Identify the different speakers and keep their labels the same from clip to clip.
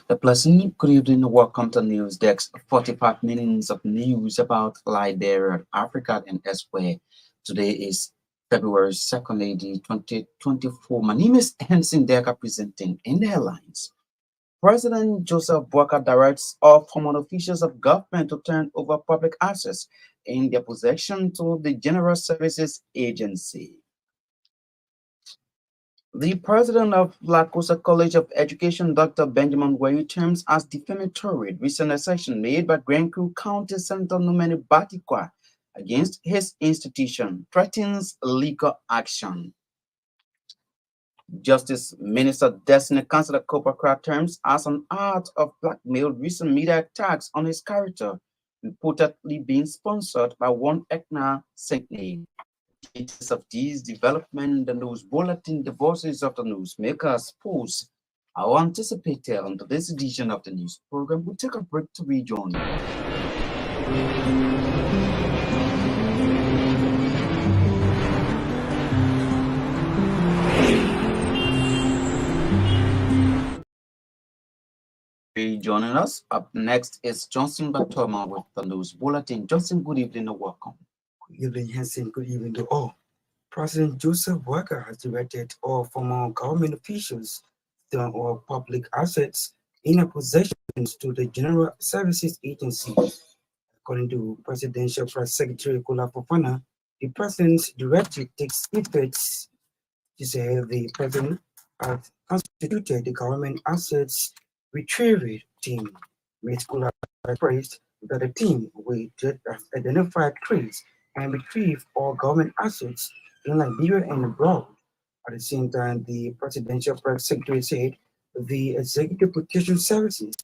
Speaker 1: The pleasant good evening. Welcome to News Desk. 45 minutes of news about Liberia, Africa, and elsewhere. Today is February 2nd, 2024. My name is Henson Decker presenting in the headlines. President Joseph Boakai directs all former officials of government to turn over public assets in their possession to the General Services Agency. The president of Lacosa College of Education, Dr. Benjamin Wayu, terms as defamatory recent assertion made by Grand Crew County Senator Numeni Batikwa against his institution, threatens legal action. Justice Minister Destiny Councillor Copacra terms as an art of blackmail recent media attacks on his character, reportedly being sponsored by one Ekna Saintney. Details of these development, the news bulletin, the voices of the newsmakers, posts are anticipated on today's edition of the news program. We'll take a break to rejoin. Joining us up next is Johnson Batoma with the news bulletin. Johnson, good evening and welcome.
Speaker 2: Good evening, Hansen. Good evening to all. President Joseph Boakai has directed all former government officials to turn all public assets in their possessions to the General Services Agency. According to Presidential Press Secretary Kola Fofana, the president's directive takes effect. She said the president has constituted the government assets retrieval team. Ms. Kola praised that the team will identify trace and retrieve all government assets in Liberia and abroad. At the same time, the Presidential Press Secretary said the Executive Protection Services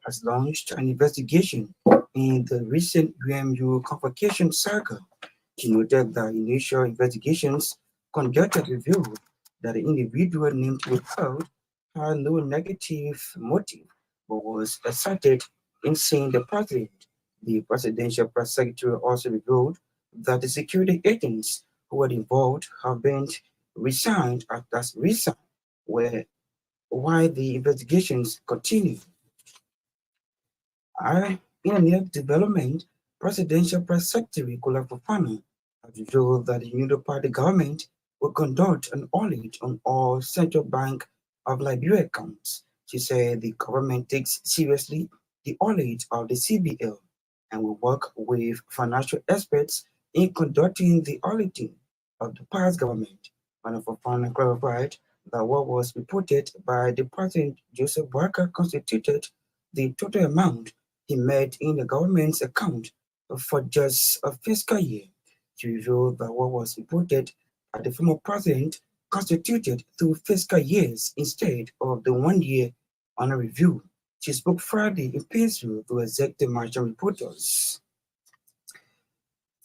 Speaker 2: has launched an investigation in the recent UMU convocation saga. She noted that initial investigations conducted revealed that the individual named withheld had no negative motive but was asserted in seeing the president. The Presidential Press Secretary also revealed that the security agents who were involved have been resigned as resigned, while the investigations continue. In a new development, Presidential Press Secretary Kola Fofana has revealed that the Union Party government will conduct an audit on all central bank of Liberia accounts. She said the government takes seriously the audit of the CBL and will work with financial experts in conducting the auditing of the past government. Madam Fofana clarified that what was reported by the President Joseph Boakai constituted the total amount he made in the government's account for just a fiscal year. She revealed that what was reported by the former president constituted 2 fiscal years instead of the 1 year under review. She spoke Friday in Painesville to executive management reporters.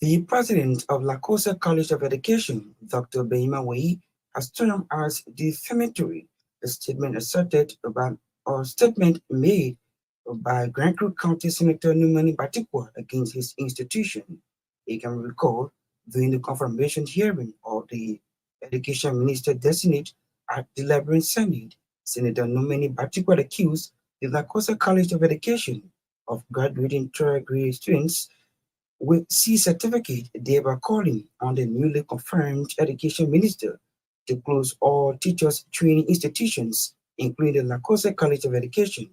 Speaker 2: The president of Lacosa College of Education, Dr. Benjamin Wayu, has termed as defamatory a statement made by Grand Crew County Senator Numeni Batikwa against his institution. You can recall during the confirmation hearing of the Education Minister designate at the Liberian Senate, Senator Numeni Batikwa accused the Lacosa College of Education of graduating third-grade students with C certificate, thereby calling on the newly confirmed Education Minister to close all teachers' training institutions, including the Lacosa College of Education.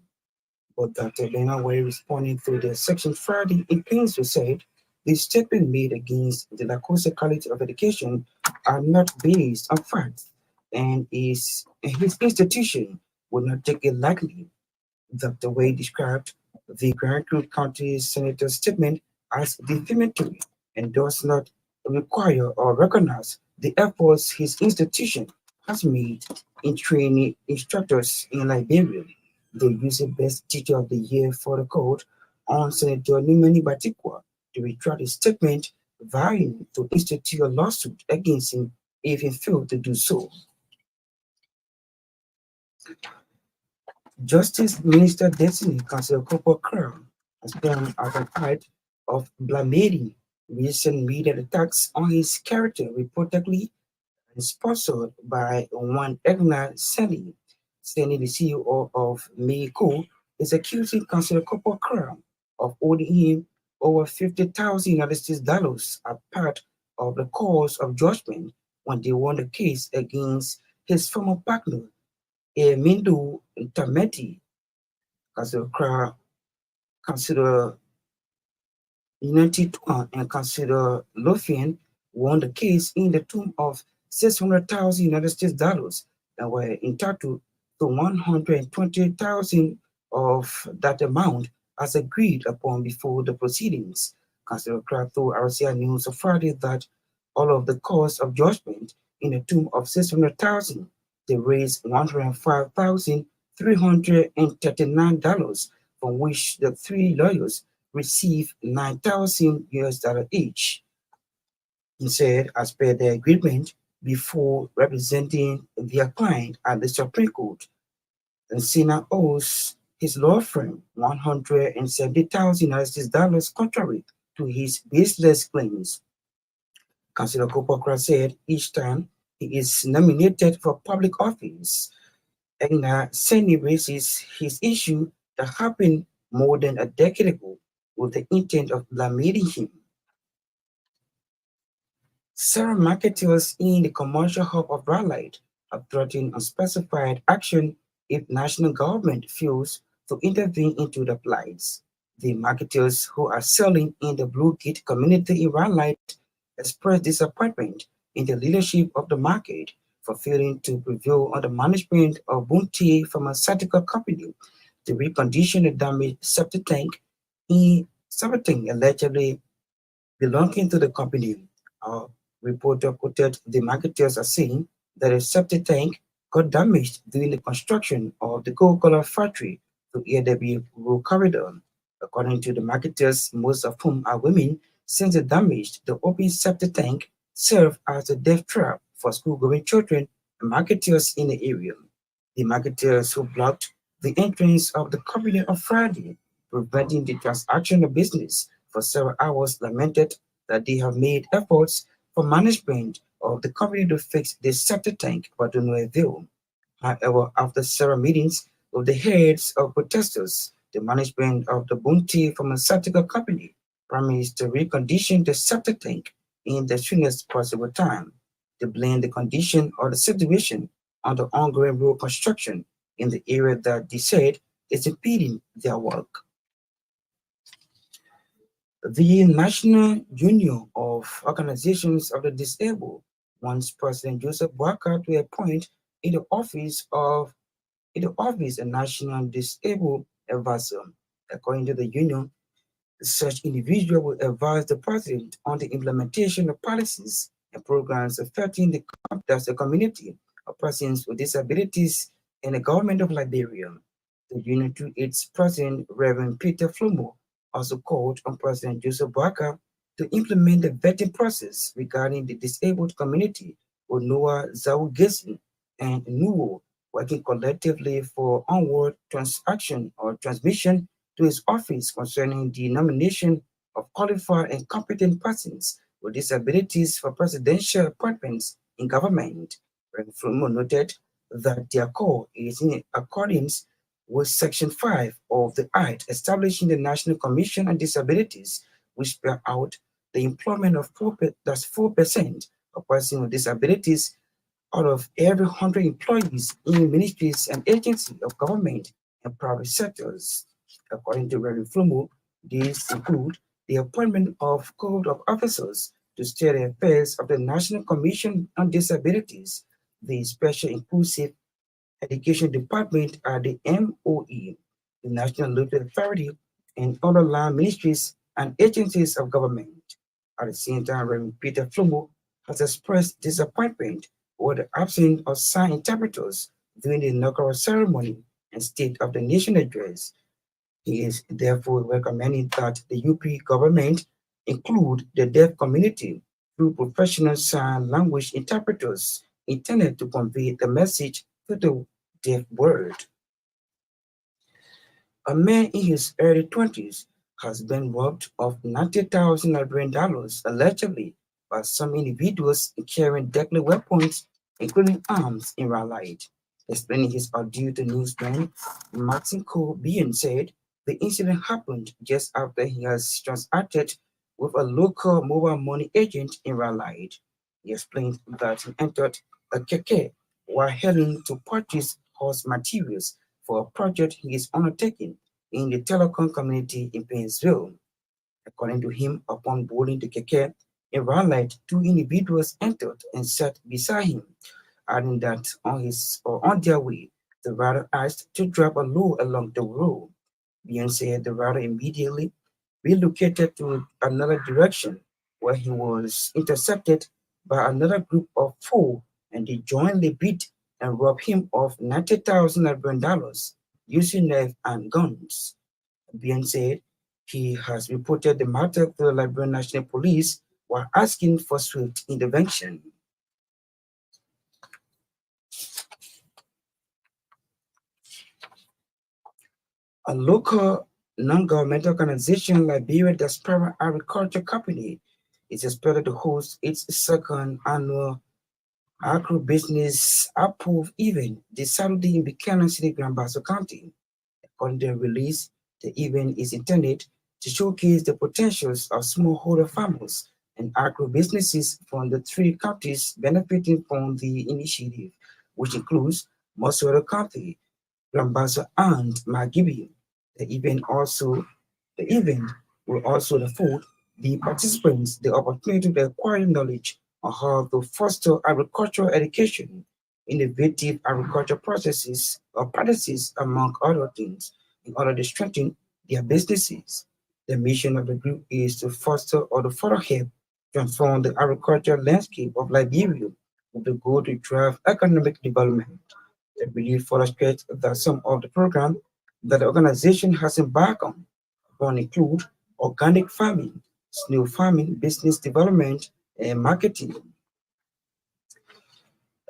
Speaker 2: But Dr. Benjamin Wayu, responding to the section Friday in Painesville, said the statement made against the Lacosa College of Education are not based on facts, and his institution would not take it lightly. Dr. Wayu described the Grand Crew County Senator's statement as defamatory and does not require or recognize the efforts his institution has made in training instructors in Liberia. The user best teacher of the year for the code on Senator Numeni Batikwa to retract his statement vying to institute a lawsuit against him if he failed to do so. Justice Minister Destiny Council Copper Crown has come as an act of blaming recent media attacks on his character, reportedly sponsored by one Egna Seni. Seni, the CEO of Mexico, is accusing Councilor Copper Crown of owing him over 50,000 United States dollars as part of the cause of judgment when they won the case against his former partner, Mindu Tameti. Councilor Crown consider United and consider Lothian won the case in the tune of 600,000 United States dollars and were entitled to 120,000 of that amount as agreed upon before the proceedings. Councillor Clark told RCI News on Friday that all of the costs of judgment in the tune of 600,000, they raised $105,339, from which the three lawyers receive 9,000 US dollars each. He said, as per the agreement, before representing their client at the Supreme Court, Encina owes his law firm 170,000 US dollars contrary to his baseless claims. Councillor Kopokra said each time he is nominated for public office, Egna Seni raises his issue that happened more than a decade ago with the intent of blaming him. Several marketers in the commercial hub of Raleigh have threatened unspecified action if national government fails to intervene into the plights. The marketers who are selling in the Blue Gate community in Raleigh expressed disappointment in the leadership of the market for failing to prevail on the management of Bunti Pharmaceutical Company to recondition the damaged septic tank in something allegedly belonging to the company. A reporter quoted the marketers as saying that a septic tank got damaged during the construction of the Coca-Cola factory to AW Road Corridor. According to the marketers, most of whom are women, since the damage, the open septic tank served as a death trap for school-going children and marketers in the area. The marketers who blocked the entrance of the company on Friday, preventing the transaction of business for several hours, lamented that they have made efforts for management of the company to fix the septic tank, but to no avail. However, after several meetings with the heads of protesters, the management of the Bunti Pharmaceutical Company promised to recondition the septic tank in the soonest possible time. They blame the condition of the situation on the ongoing road construction in the area that they said is impeding their work. The National Union of Organizations of the Disabled wants President Joseph Walker to appoint in the office of a national disabled advisor. According to the union, such individual will advise the president on the implementation of policies and programs affecting the community of persons with disabilities in the government of Liberia. The union, through its president, Reverend Peter Flomo, also called on President Joseph Boakai to implement the vetting process regarding the disabled community with Noah Zawugesi and Nuwo working collectively for onward transaction or transmission to his office concerning the nomination of qualified and competent persons with disabilities for presidential appointments in government. Renfrew noted that their call is in accordance with Section 5 of the Act establishing the National Commission on Disabilities, which spell out the employment of 4% of persons with disabilities out of every 100 employees in ministries and agencies of government and private sectors. According to Reverend Flumo, these include the appointment of code of officers to steer the affairs of the National Commission on Disabilities, the Special Inclusive Education Department at the MOE, the National Local Authority, and other land ministries and agencies of government. At the same time, Reverend Peter Flumo has expressed disappointment over the absence of sign interpreters during the inaugural ceremony and State of the Nation address. He is therefore recommending that the UP government include the deaf community through professional sign language interpreters intended to convey the message to the deaf world. A man in his early 20s has been robbed of $90,000 allegedly by some individuals carrying deadly weapons, including arms, in Raleigh. Explaining his ordeal to newsman Martin Cole Bean said the incident happened just after he has transacted with a local mobile money agent in Raleigh. He explained that he entered a keke while heading to purchase horse materials for a project he is undertaking in the telecom community in Painesville. According to him, upon boarding the keke, a red light, two individuals entered and sat beside him, adding that on his or on their way, the rider asked to drive a low along the road. Bien said the rider immediately relocated to another direction where he was intercepted by another group of four and they jointly beat and robbed him of $90,000 using knives and guns. Bien said he has reported the matter to the Liberian National Police while asking for swift intervention. A local non-governmental organization, Liberia Diaspora Agriculture Company, is expected to host its second annual agribusiness approved event this Saturday in Buchanan City, Grand Bassa County. According to the release, the event is intended to showcase the potentials of smallholder farmers and agribusinesses from the three counties benefiting from the initiative, which includes Mosquito County, Rambasa, and Magibi. The event also the event will also afford the participants the opportunity to acquire knowledge on how to foster agricultural education, innovative agricultural processes or practices, among other things, in order to strengthen their businesses. The mission of the group is to foster or to further help transform the agricultural landscape of Liberia with the goal to drive economic development. The belief illustrates that some of the programs that the organization has embarked on include organic farming, snail farming, business development, and marketing.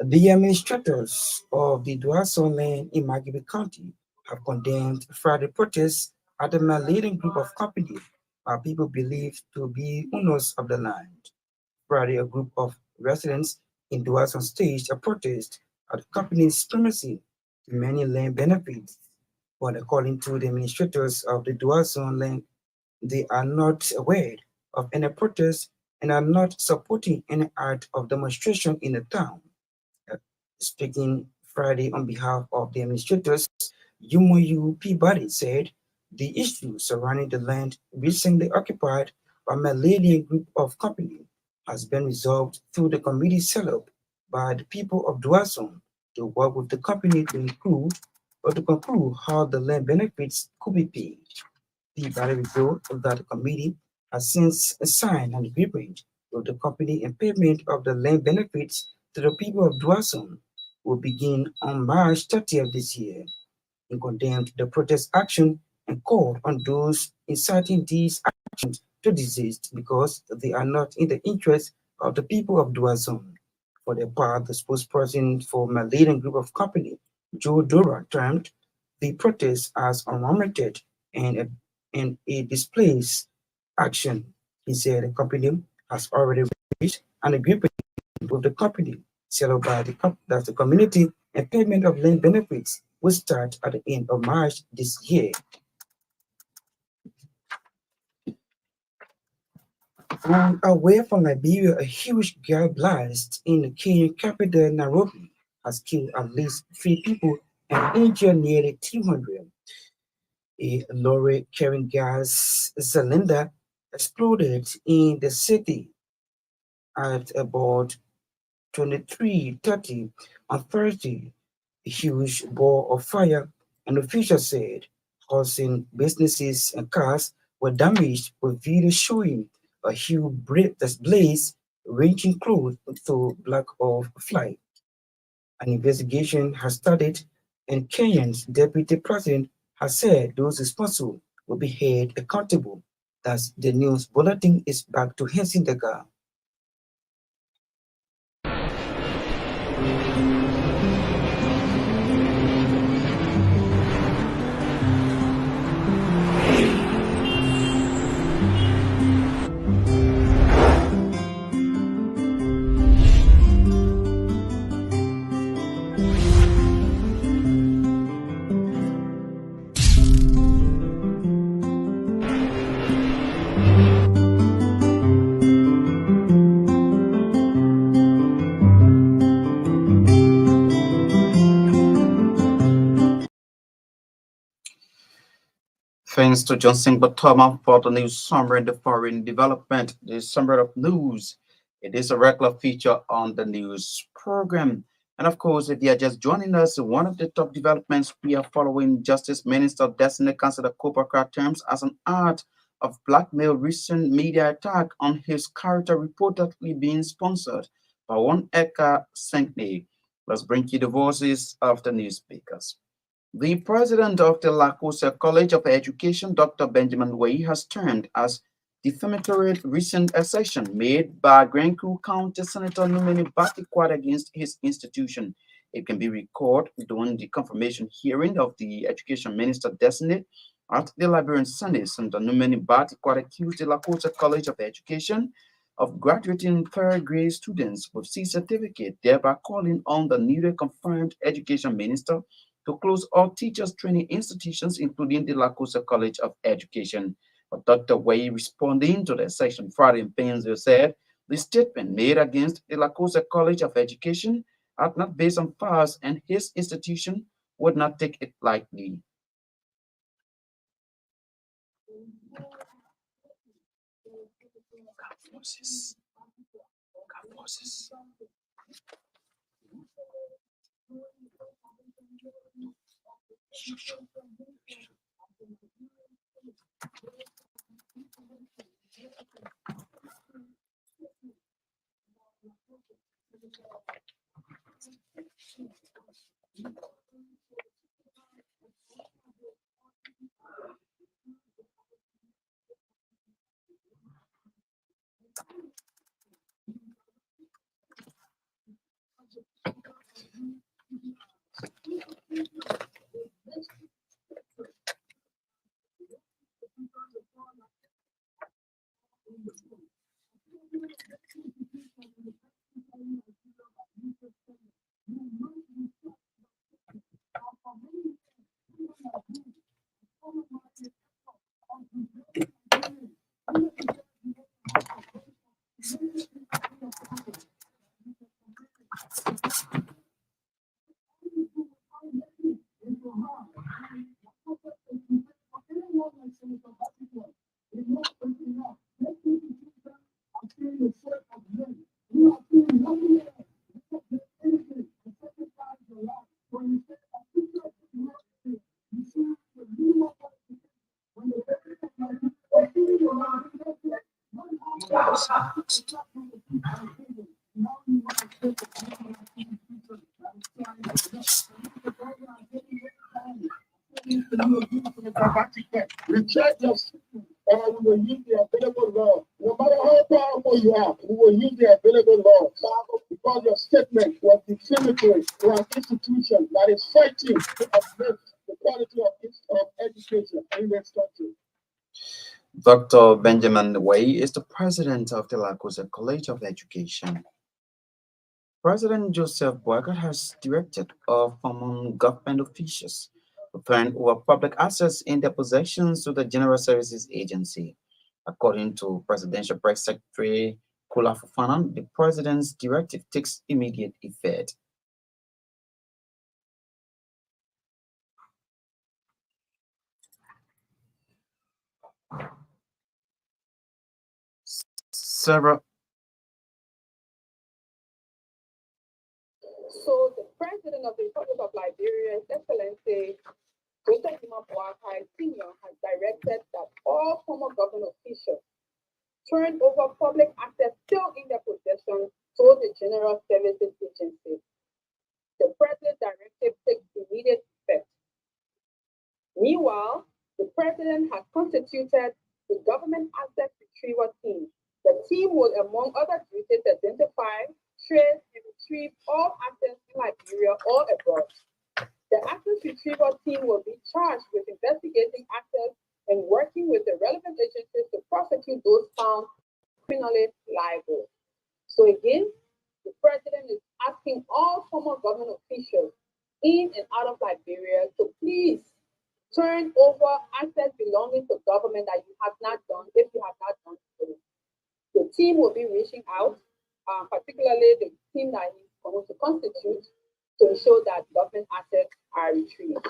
Speaker 2: The administrators of the Duason land in Magibi County have condemned Friday protests at the Malayan group of companies by people believed to be owners of the land. Friday, a group of residents in Duason staged a protest at the company's premises to many land benefits. But according to the administrators of the Duason land, they are not aware of any protest and are not supporting any act of demonstration in the town. Uh, Speaking Friday on behalf of the administrators, Yumoyu Peabody said the issue surrounding the land recently occupied by a Malaysian group of companies has been resolved through the committee set up by the people of Duason to work with the company to include or to conclude how the land benefits could be paid. The Peabody revealed that the committee has since signed an agreement with the company and payment of the land benefits to the people of Duason will begin on March 30th this year. He condemned the protest action and called on those inciting these actions to desist because they are not in the interest of the people of Duazon. For their part, the spokesperson for Malayan Group of Company, Joe Dora, termed the protest as unwarranted and a displays action. He said the company has already reached an agreement with the company settled by that the community and payment of land benefits will start at the end of March this year. And away from Liberia, a huge gas blast in the Kenyan capital Nairobi has killed at least three people and injured nearly 200. A lorry carrying gas cylinder exploded in the city at about 23:30 on Thursday. A huge ball of fire, an official said, causing businesses and cars were damaged, with video showing a huge blaze ranging close to black of flight. An investigation has started, and Kenya's deputy president has said those responsible will be held accountable. Thus, the news bulletin is back to Helsingborg.
Speaker 1: Thanks to Johnson Batoma for the news summary and the foreign development. The summary of news. It is a regular feature on the news program. And of course, if you are just joining us, one of the top developments we are following Justice Minister Destiny considered Copacra terms as an act of blackmail recent media attack on his character reportedly being sponsored by one Eka Sankney. Let's bring you the voices of the newspakers. The president of the Lacosa College of Education, Dr. Benjamin Way, has termed as defamatory recent assertion made by Grenku County Senator Numeni Batikwad against his institution. It can be recalled during the confirmation hearing of the Education Minister designate at the Liberian Senate. Senator Numeni Batikwad accused the Lacosa College of Education of graduating third grade students with C certificate, thereby calling on the newly confirmed Education Minister to close all teachers training institutions, including the Lacosa College of Education. But Dr. Way, responding to the section Friday in Painesville, said the statement made against the Lacosa College of Education are not based on facts, and his institution would not take it lightly.
Speaker 3: Reject us, and we will use the available law. No matter how powerful you are, we will use the available law because your statement was defamatory to an institution that is fighting to uplift the quality of education in this country.
Speaker 1: Dr. Benjamin Way is the president of the Lacosa College of Education. President Joseph Boakai has directed all former government officials to turn over public assets in their possessions to the General Services Agency. According to Presidential Press Secretary Kula Fofana, the president's directive takes immediate effect. Several
Speaker 4: So the President of the Republic of Liberia, His Excellency Joseph Boakai Sr. has directed that all former government officials turn over public assets still in their possession to the General Services Agency. The President's directive takes immediate effect. Meanwhile, the President has constituted the government asset retrieval team. The team will, among other duties, identify, trace, and retrieve all assets in Liberia or abroad. The asset retrieval team will be charged with investigating assets and working with the relevant agencies to prosecute those found criminally liable. So again, the president is asking all former government officials in and out of Liberia to please turn over assets belonging to government that you have not done, if you have not done so. The team will be reaching out, particularly the team that is going to constitute, to ensure that government assets are retrieved.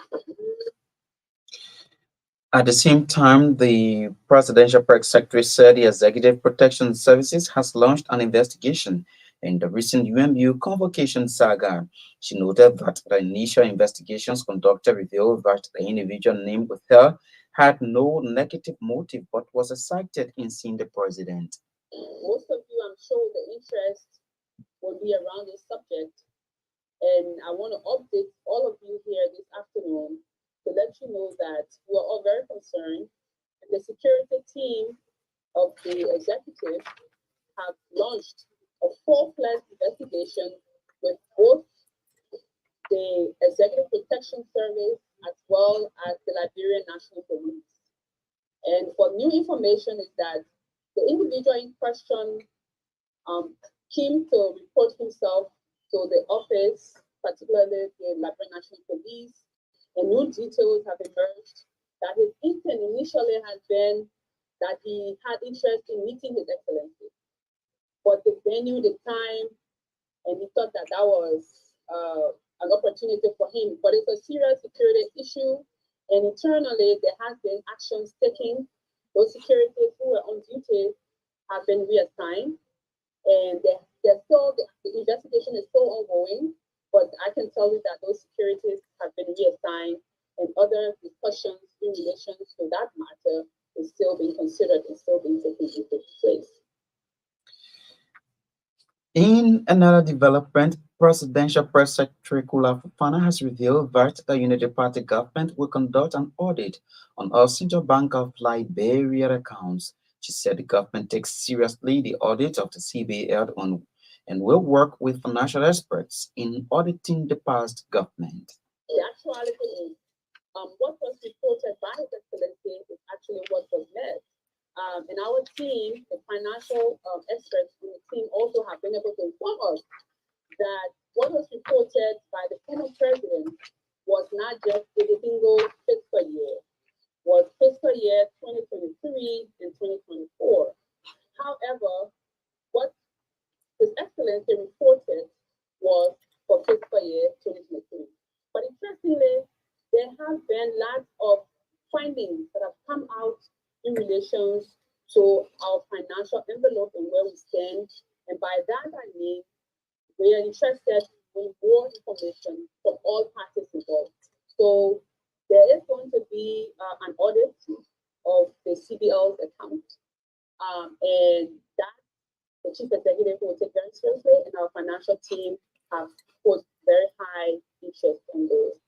Speaker 1: At the same time, the presidential press secretary said the Executive Protection Services has launched an investigation in the recent UMU convocation saga. She noted that the initial investigations conducted revealed that the individual named with her had no negative motive but was excited in seeing the president.
Speaker 4: Most of you, I'm sure, the interest will be around this subject, and I want to update all of you here this afternoon to let you know that we are all very concerned, and the security team of the executive have launched a full-fledged investigation with both the Executive Protection Service as well as the Liberian National Police. And for new information is that the individual in question came to report himself to the office, particularly the Liberian National Police, and new details have emerged that his intent initially had been that he had interest in meeting His Excellency, but the venue, the time, and he thought that that was an opportunity for him. But it's a serious security issue, and internally there has been actions taken. Those securities who were on duty have been reassigned, and they're still the investigation is still ongoing. But I can tell you that those securities have been reassigned, and other discussions in relation to that matter is still being considered and still being taken into place.
Speaker 1: In another development, Presidential Press Secretary Kula Fofana has revealed that the Unity Party government will conduct an audit on all Central Bank of Liberia accounts. She said the government takes seriously the audit of the CBA held on and will work with financial experts in auditing the past government.
Speaker 4: The actuality is what was reported by His Excellency is actually what was met. And our team, the financial experts in the team, also have been able to inform us that what was reported by the former president was not just the single fiscal year, was fiscal year 2023 and 2024. However, what His Excellency reported was for fiscal year 2023. But interestingly, there have been lots of findings that have come out in relation to our financial envelope and where we stand. And by that I mean we are interested in more information from all parties involved. So there is going to be an audit of the CBL's account, and that the chief executive will take very seriously, and our financial team have put very high interest in those.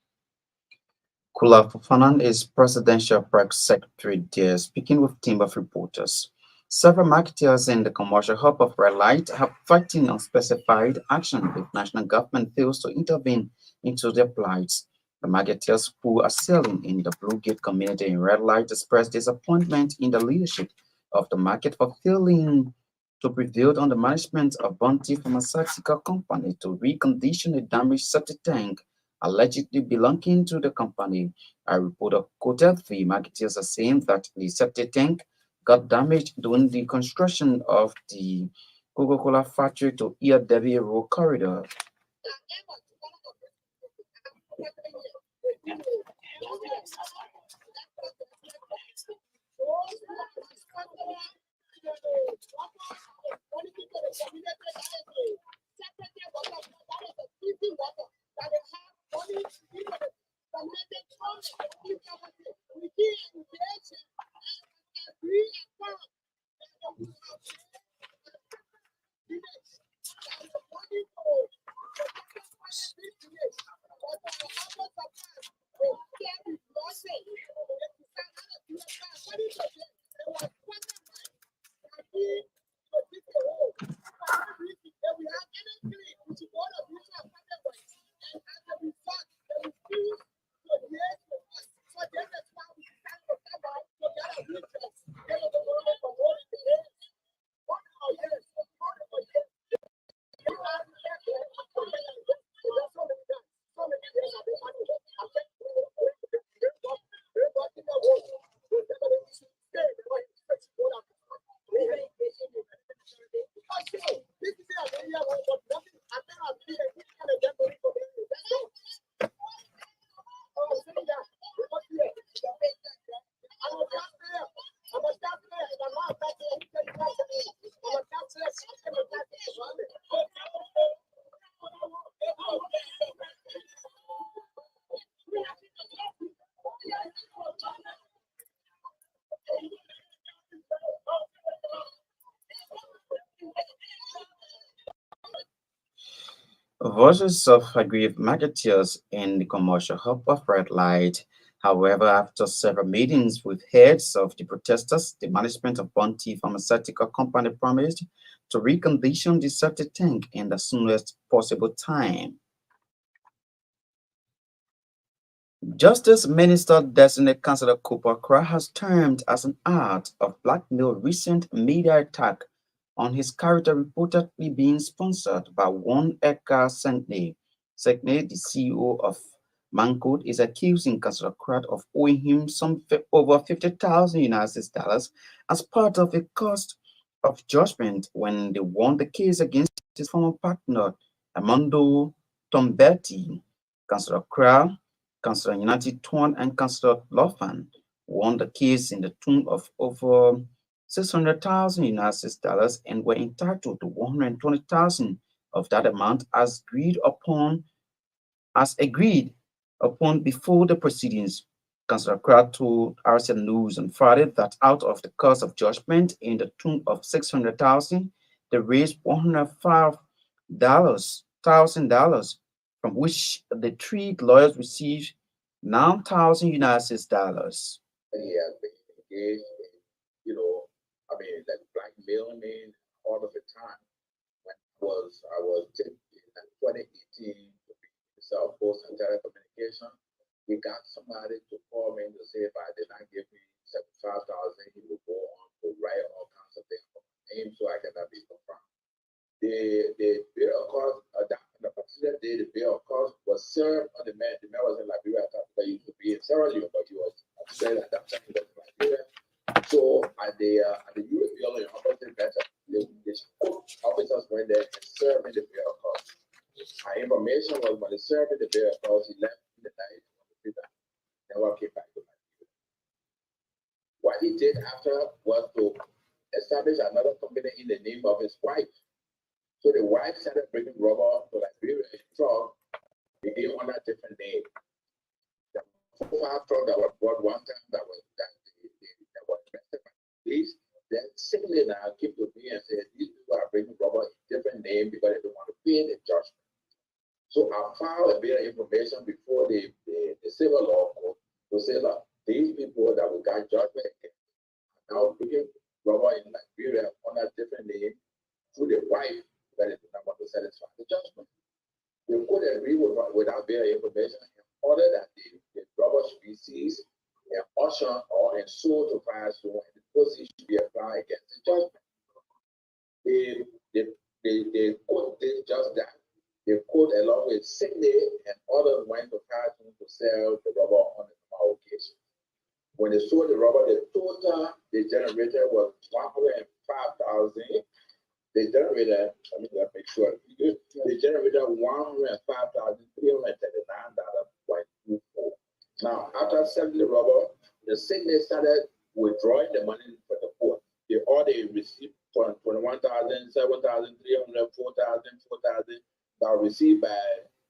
Speaker 1: Kula Fofana is Presidential Press Secretary there, speaking with team of reporters. Several marketers in the commercial hub of Red Light have fighting unspecified action if national government fails to intervene into their plights. The marketers who are selling in the Blue Gate community in Red Light expressed disappointment in the leadership of the market for failing to prevail on the management of Bounty Pharmaceutical Company to recondition a damaged septic tank allegedly belonging to the company. A reporter quoted the marketers as saying that the septic tank got damaged during the construction of the Coca-Cola factory to ERW Road corridor. Voices of aggrieved marketeers in the commercial hub of Red Light. However, after several meetings with heads of the protesters, the management of Bounty Pharmaceutical Company promised to recondition the septic tank in the soonest possible time. Justice Minister Designate Councillor Cooper Cra has termed as an act of blackmail recent media attack on his character reportedly being sponsored by one Edgar Sankney. Sankney, the CEO of Mancode, is accusing Councillor Cra of owing him over 50,000 United dollars as part of a cost of judgment when they won the case against his former partner, Armando Tomberti. Councillor Cra, Councillor United Torn, and Councillor Lofan won the case in the tune of over 600,000 United dollars and were entitled to 120,000 of that amount as agreed upon before the proceedings. Councillor Crowd told RCN News on Friday that out of the cost of judgment in the tune of 600,000, they raised $105,000, from which the three lawyers received 9,000 United dollars.
Speaker 3: He has been engaged in, like blackmailing me all of the time. When I was in 2018 to be South Coast and telecommunication, he got somebody to call me to say if I did not give me 75,000, he would go on to write all kinds of things for my name so I cannot be confirmed. The bill of cost, the particular day the bill of cost was served on the man. The man was in Liberia at that time. He used to be in Sierra Leone, but he was upstairs at that time. He was in Liberia. So at the US building, opposite better, the officers went there and served in the bill of cost. My information was when they served in the bill of cost, he left in the night on the prison. Never came back to Liberia. What he did after was to establish another company in the name of his wife. So the wife started bringing rubber to Liberia in truck. They gave on a different name. The 4-5 truck that was brought one time that was invested by the police. Then simply now came to me and said these people are bringing rubber in different name because they don't want to pay the judgment. So I filed a bit of information before the civil law court to say that these people that we got judgment against are now bringing rubber in Liberia on a different name through the wife that is not want to satisfy the judgment. They could agree without better information in order that the rubber species and auction or and sold to Firestone and the proceeds should be applied against the judgment. The court did just that. The court, along with Sydney and others, went to Firestone to sell the rubber on the occasion. When they sold the rubber, the total they generated was 105,000. They generated, let me make sure, they generated $105,339.24. Now, after selling the rubber, the city started withdrawing the money from the court. All they received for 21,000, 7,300, 4,000, 4,000 that were received by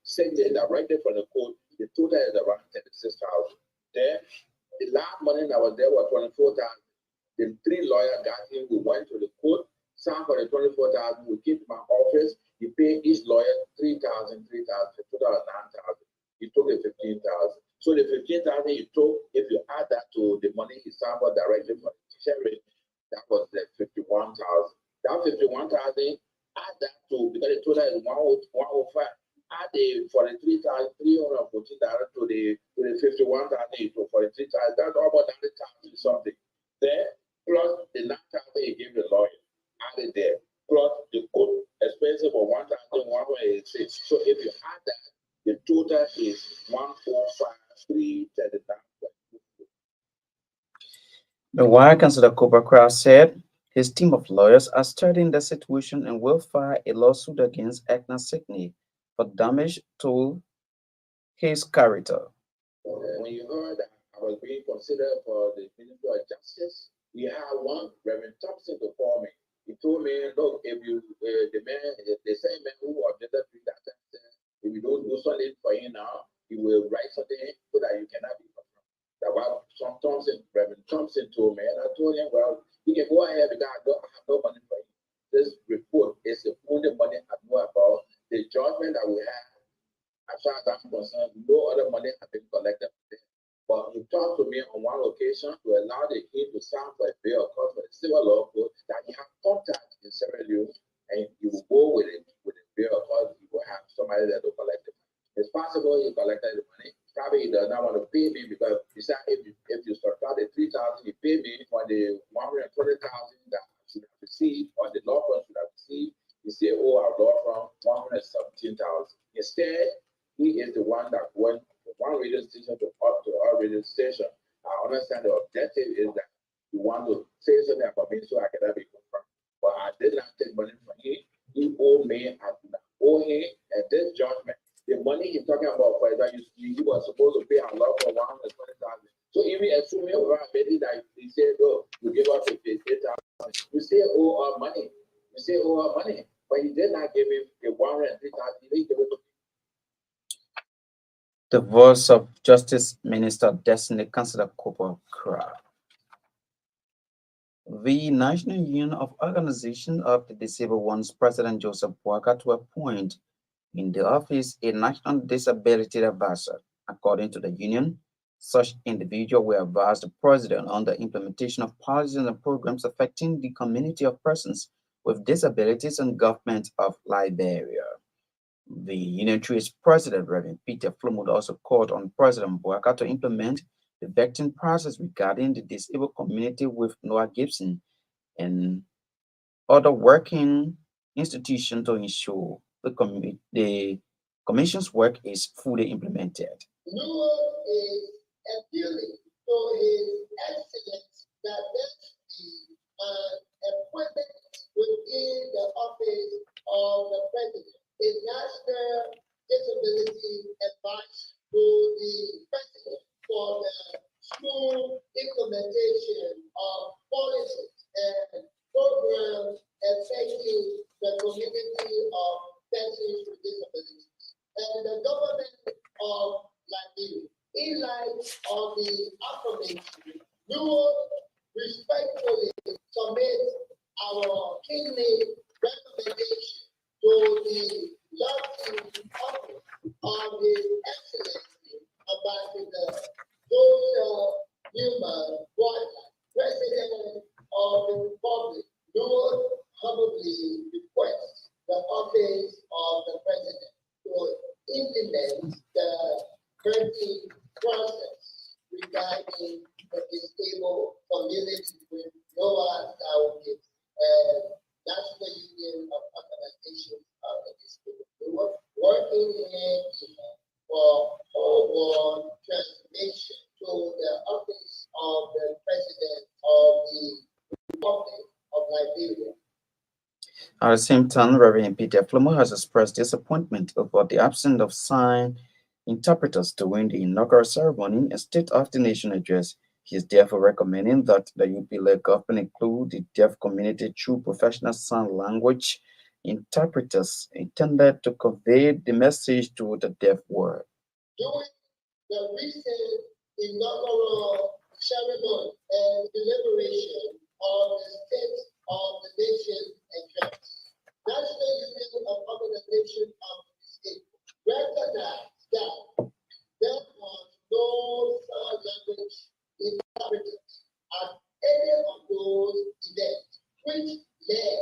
Speaker 3: City directly from the court. The total is around 36,000. Then the last money that was there was 24,000. The three lawyers got him. We went to the court. Signed for the 24,000, we came to my office. He paid each lawyer 3,000, total of 9,000. He took the 15,000. So the 15,000 he took, if you add that to the money he signed for directly for the sheriff, that was the 51,000. That 51,000, add that to, because the total is 105. Add the $43,314 to the 51,000 he took for the 3,000. That's almost 100,000 something. Then plus the 9,000 he gave the lawyer. Added there, plus the court expensive of 1,186. So if you add that, the total is 145,339.
Speaker 1: Meanwhile, Councillor Cooper Cross said his team of lawyers are studying the situation and will file a lawsuit against Ekna Sikney for damage to his character.
Speaker 3: When you heard that I was being considered for the Ministry of Justice, we had one Reverend Thompson to call me. He told me, look, if you, the same man who objected to that time, if you don't do something for him now, he will write something so that you cannot be confirmed. That's what Reverend Thompson told me. And I told him, well, you can go ahead because I have no money for you. This report is the only money I know about. the judgment that we have, as far as I'm concerned, no other money has been collected. But he talked to me on one occasion to allow the king to sign for a bill of course for the civil law code that he has contact in Sierra Leone and you will go with it with a bill of course you will have somebody that will collect it. It's possible he collected the money. Probably he does not want to pay me because he said if you subtract the 3,000 you pay me for the 120,000 that I should have received or the law firm should have received, he said, oh, our law firm 117,000. Instead, he is the one that went from one radio station to up to our radio station. I understand the objective is that you want to say something about me so I can have it confirmed. But I did not take money from him. He owed me, I did not owe him, and this judgment, the money he's talking about, for example, you were supposed to pay a law for 120,000. So even assuming over maybe that he said, oh, you give us 58,000, you still owe our money. You still owe our money. But he did not give him the 103,000, he didn't give it to me.
Speaker 1: The voice of Justice Minister Destiny Councillor Cooper Crab. The National Union of Organization of the Disabled wants President Joseph Boakai to appoint in the office a National Disability Advisor. According to the union, such individual will advise the president on the implementation of policies and programs affecting the community of persons with disabilities and government of Liberia. The Union Tree's president, Reverend Peter Flumwood, also called on President Boakai to implement the vetting process regarding the disabled community with Noah Gibson and other working institutions to ensure the commission's work is fully implemented.
Speaker 3: Noah is appealing to his excellence that there should be an appointment within the office of the president, a national disability advice to the president for the smooth implementation of policies and programs affecting the community of persons with disabilities. And the government of Liberia, in light of the affirmation, we will respectfully submit our kingly recommendation to the lofty office of His Excellency Ambassador Joseph Newman Boakai, President of the Republic. We will humbly request the office of the President to implement the vetting process regarding the disabled community with Noah Gibson and National Union of Organizations of the Disabled. We were working hand in hand for overall transformation to the office of the President of the Republic of Liberia.
Speaker 1: At the same time, Reverend Peter Flumwood has expressed disappointment over the absence of sign interpreters during the inaugural ceremony and State of the Nation address. He is therefore recommending that the UP-led government include the deaf community through professional sign language interpreters intended to convey the message to the deaf world.
Speaker 3: During the recent inaugural ceremony and deliberation of the State of the Nation address, National Union of Organization of the Disabled recognized that there was no sign language interpreters at any of those events, which led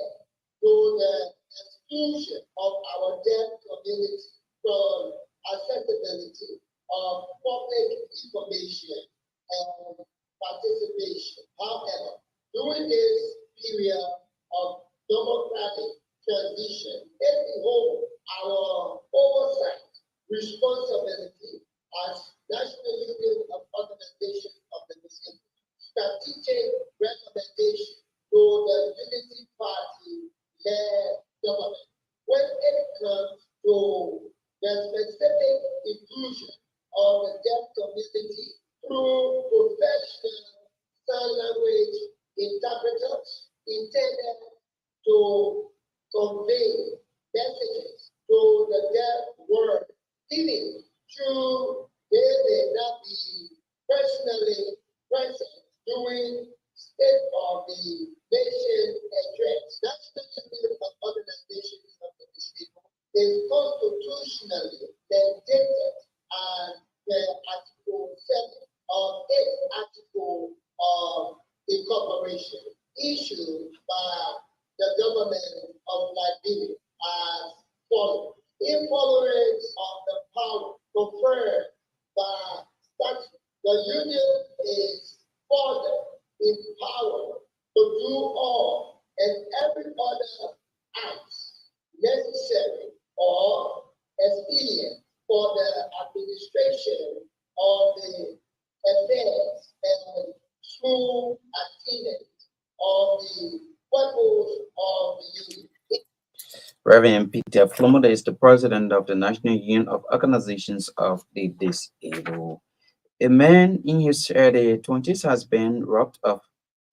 Speaker 3: to the exclusion of our deaf community from accessibility of public information and participation. However, during this period of democratic transition, if we hold our oversight responsibility as National Union of Organizations of the Disabled, strategic recommendation to the Unity Party-led government when it comes to the specific inclusion of the deaf community through professional sign language interpreters intended to convey messages to the deaf world, even though they may not be personally present during State of the Nation address. National Union of Organizations of the Disabled is constitutionally mandated and the Article 7 of its Article of Incorporation issued by the government of Liberia as follows. In furtherance of the power conferred by statute, the Union is further empowered to do all and every other act necessary or expedient for the administration of the affairs and true attainment of the purpose of the Union.
Speaker 1: Reverend Peter Flomoda is the president of the National Union of Organizations of the Disabled. A man in his early 20s has been robbed of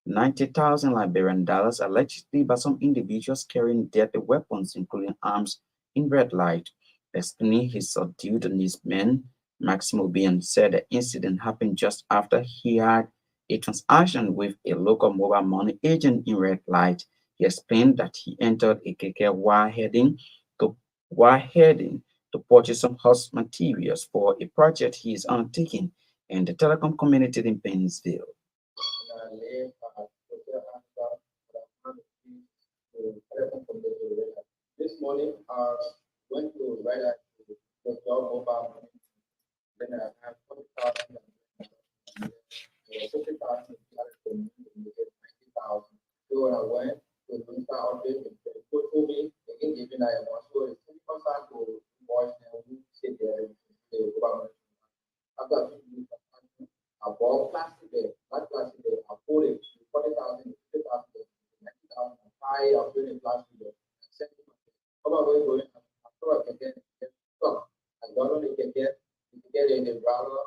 Speaker 1: 90,000 Liberian dollars allegedly by some individuals carrying deadly weapons, including arms, in red light. Explaining his subdued his men, Maximo Bien said the incident happened just after he had a transaction with a local mobile money agent in red light. He explained that he entered a keke to while heading to purchase some house materials for a project he is undertaking in the telecom community in Painesville.
Speaker 3: This morning, I went to write a job mobile money. Then I have 40,000 and 50,000 to 90,000. So when I went to the minister office, they put to me, they can give me like one. So it's 20% to voice and we sit there and the government. After I bought plastic there, not plastic there, I put it 40,000, 50,000, 90,000, I put in plastic there. Come on, going, after I can get stuck. I got on the get in the brother,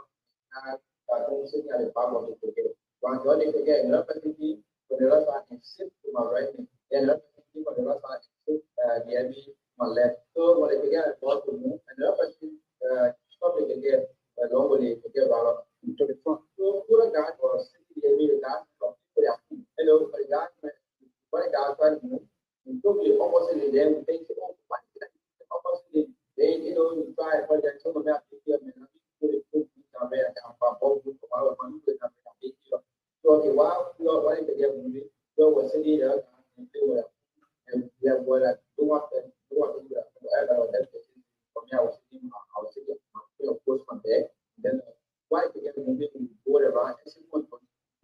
Speaker 3: and I don't sit at the back of the ticket. One got it again, another city, for the rest I can sit to my right, and another city for the rest I can sit near me, my left. So when I began, I got to move, and another city, stop it again, along with it, again, brother, to the front. So, put a guy or a city, the guy from the hello, for the guy, trying to move. You took the opposite and then we think, oh, why did I do the opposite? Then, you try for that some of that picture and then put it put it down there and both with our money with that picture. So, okay, while you are running to get moving, so we're sitting there and they were, and we have what I do want to do that, whatever that is. For me, I was sitting, of course, from there. Then, why to get moving, go around, and see one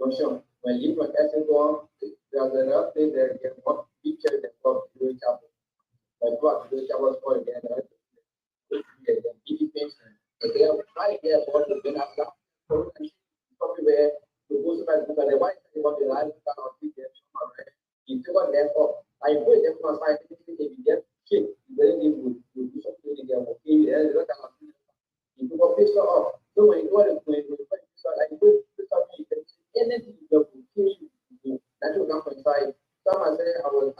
Speaker 3: function. When you want to go, there's another thing there, get one picture that was doing chapel. Like what the chapel for again, but they are trying to get about the Ben Afla, everywhere to go to the white thing about the life of the you took on them up. I put them on my side, they get shit, then you would do something in their okay, and you took a picture of. So when you go to I put anything that will kill you, that will come inside. Someone say, I will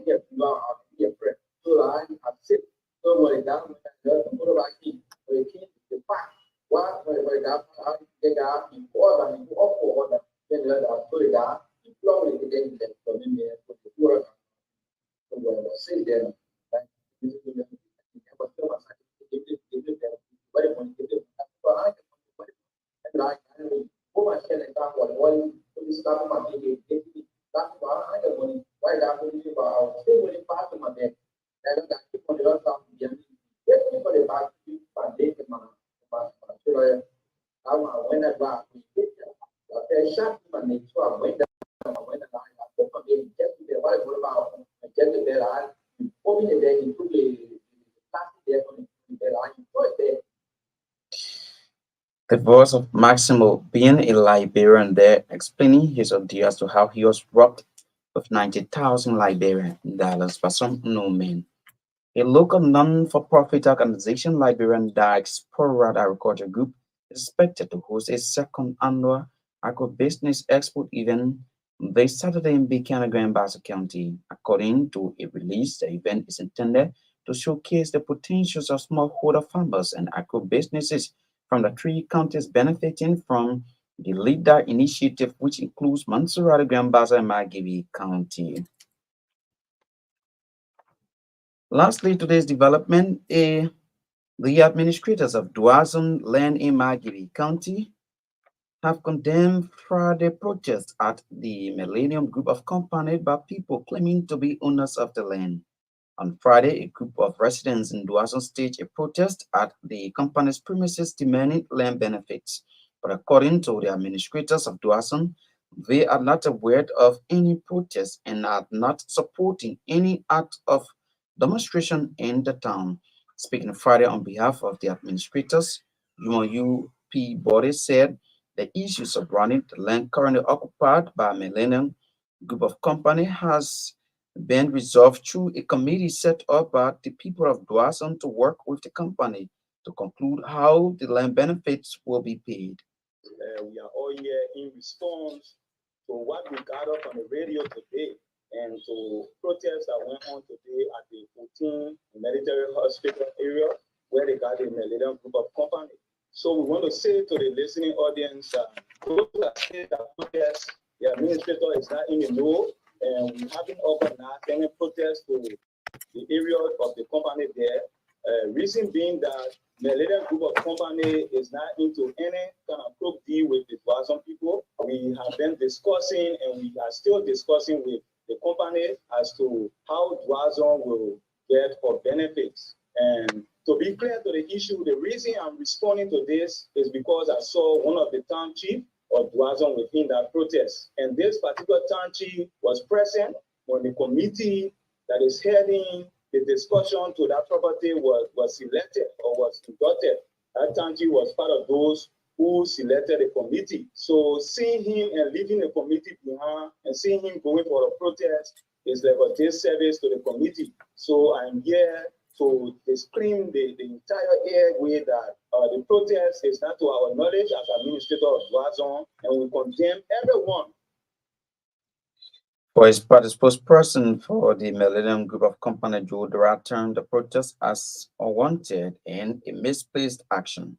Speaker 3: get you out, I will be a friend. So I sit. So when it down, what about king? When the king is the fact. What when it down, I get out, you order, you go up for order, then let us put it down, you plug it again, for me, for the poor. So when I sit there, like, this is the but still, I give it them, very much, give it, but I can, and I put my share and talk about one, put this stuff on my video, that's why I got money, why that money, but I'll stay with it fast on my bed. And I keep on the other side, get me for the back, my day, my children. I went at back, I shot my name, so I went down, I went down, I put my baby, get me there, what about, I get me there, I put me there, you put the plastic there for me, there, I put it there.
Speaker 1: The voice of Maximo being a Liberian there, explaining his ordeal as to how he was robbed of 90,000 Liberian dollars by some unknown men. A local non-for-profit organization, Liberian Diaspora Agriculture Group, is expected to host a second annual agribusiness expo event this Saturday in Buchanan, Basso County. According to a release, the event is intended to showcase the potentials of smallholder farmers and agribusinesses from the three counties benefiting from the LEADER initiative, which includes Mansourado, Gambasa, and Margibi County. Lastly, today's development, the administrators of Duazon land in Magiri County have condemned Friday protests at the Millennium Group of Company by people claiming to be owners of the land. On Friday, a group of residents in Duazon staged a protest at the company's premises demanding land benefits. But according to the administrators of Duazon, they are not aware of any protest and are not supporting any act of demonstration in the town. Speaking Friday on behalf of the administrators, UP body said the issue surrounding the land currently occupied by Millennium Group of Company has been resolved through a committee set up by the people of Dwason to work with the company to conclude how the land benefits will be paid.
Speaker 3: We are all here in response to what we got up on the radio today and to protests that went on today at the 14 military hospital area where they got the Millennium Group of Company. So we want to say to the listening audience, those that say that protest, the administrator is not in the know, and we haven't organized any protest to the area of the company there. Reason being that the Millennium Group of Company is not into any kind of crook deal with the Dwazon people. We have been discussing and we are still discussing with the company as to how Dwazon will get for benefits. And to be clear to the issue, the reason I'm responding to this is because I saw one of the town chief of Dwazon within that protest. And this particular town chief was present when the committee that is heading the discussion to that property was selected or was inducted. That town chief was part of those who selected the committee. So seeing him and leaving the committee behind and seeing him going for a protest is like a disservice to the committee. So I'm here to scream the entire airway that the protest is not to our knowledge as administrator of Dwazon, and we condemn everyone.
Speaker 1: For his part, the spokesperson for the Millennium Group of Company, Joe Dora, termed the protest as unwanted and a misplaced action.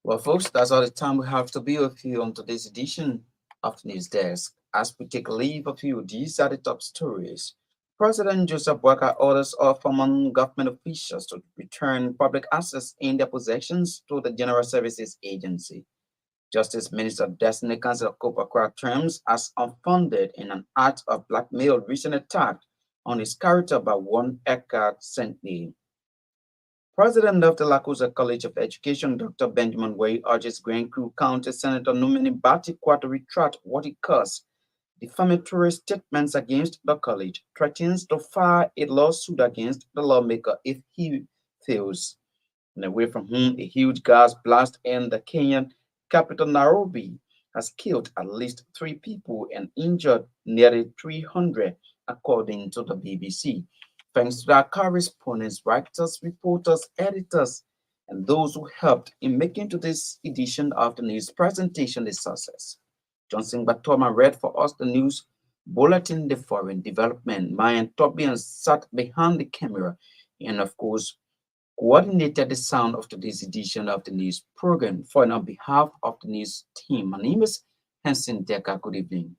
Speaker 1: Well, folks, that's all the time we have to be with you on today's edition of the News Desk. As we take leave of you, these are the top stories. President Joseph Boakai orders all former government officials to return public assets in their possessions to the General Services Agency. Justice Minister Destiny Council Akra terms as unfounded in an act of blackmail recent attack on his character by one Eckhart Sentney. President of the Lacusa College of Education, Dr. Benjamin Way, urges Grand Crew County Senator Numini Batiqua to retract what he calls defamatory statements against the college, threatens to file a lawsuit against the lawmaker if he fails. And away from whom a huge gas blast in the Kenyan capital Nairobi has killed at least 3 people and injured nearly 300, according to the BBC. Thanks to our correspondents, writers, reporters, editors, and those who helped in making today's edition of the news presentation a success. Johnson Batoma read for us the news bulletin, the foreign development. Mayan Tobian sat behind the camera and, of course, coordinated the sound of today's edition of the news program. For and on behalf of the news team, my name is Henson Deka. Good evening.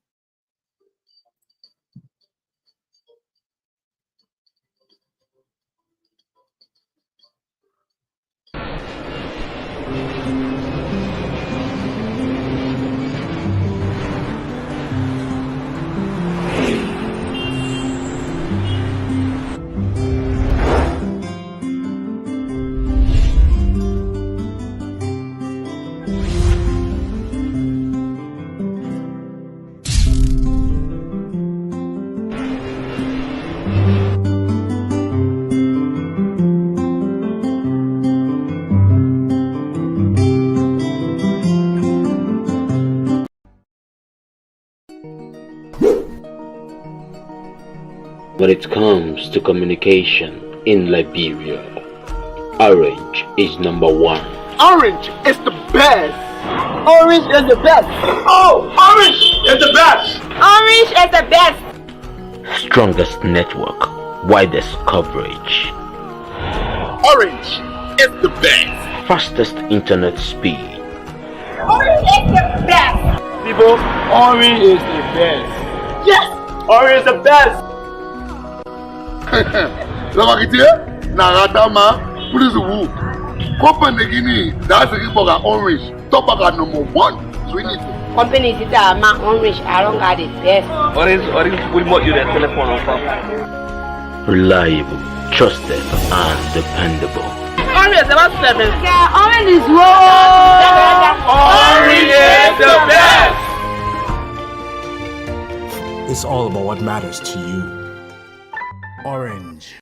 Speaker 5: When it comes to communication in Liberia, Orange is number 1.
Speaker 6: Orange is the best. Orange is the best. Oh, Orange is the best.
Speaker 7: Orange is the best.
Speaker 5: Strongest network, widest coverage.
Speaker 6: Orange is the best.
Speaker 5: Fastest internet speed.
Speaker 7: Orange is the best.
Speaker 6: People, Orange is the best. Yes, Orange is the best.
Speaker 3: Lamakitie, Naratama, please woo. Company Guinea, that's a Riboga Orange, Tobaga number 1. So we need to.
Speaker 7: Company is my orange. I don't got it. Yes.
Speaker 6: Orange will mod you the telephone on phone.
Speaker 5: Reliable, trusted, and dependable.
Speaker 7: Orange is about 7. Yeah, orange is
Speaker 6: Orange is the best.
Speaker 8: It's all about what matters to you. Orange.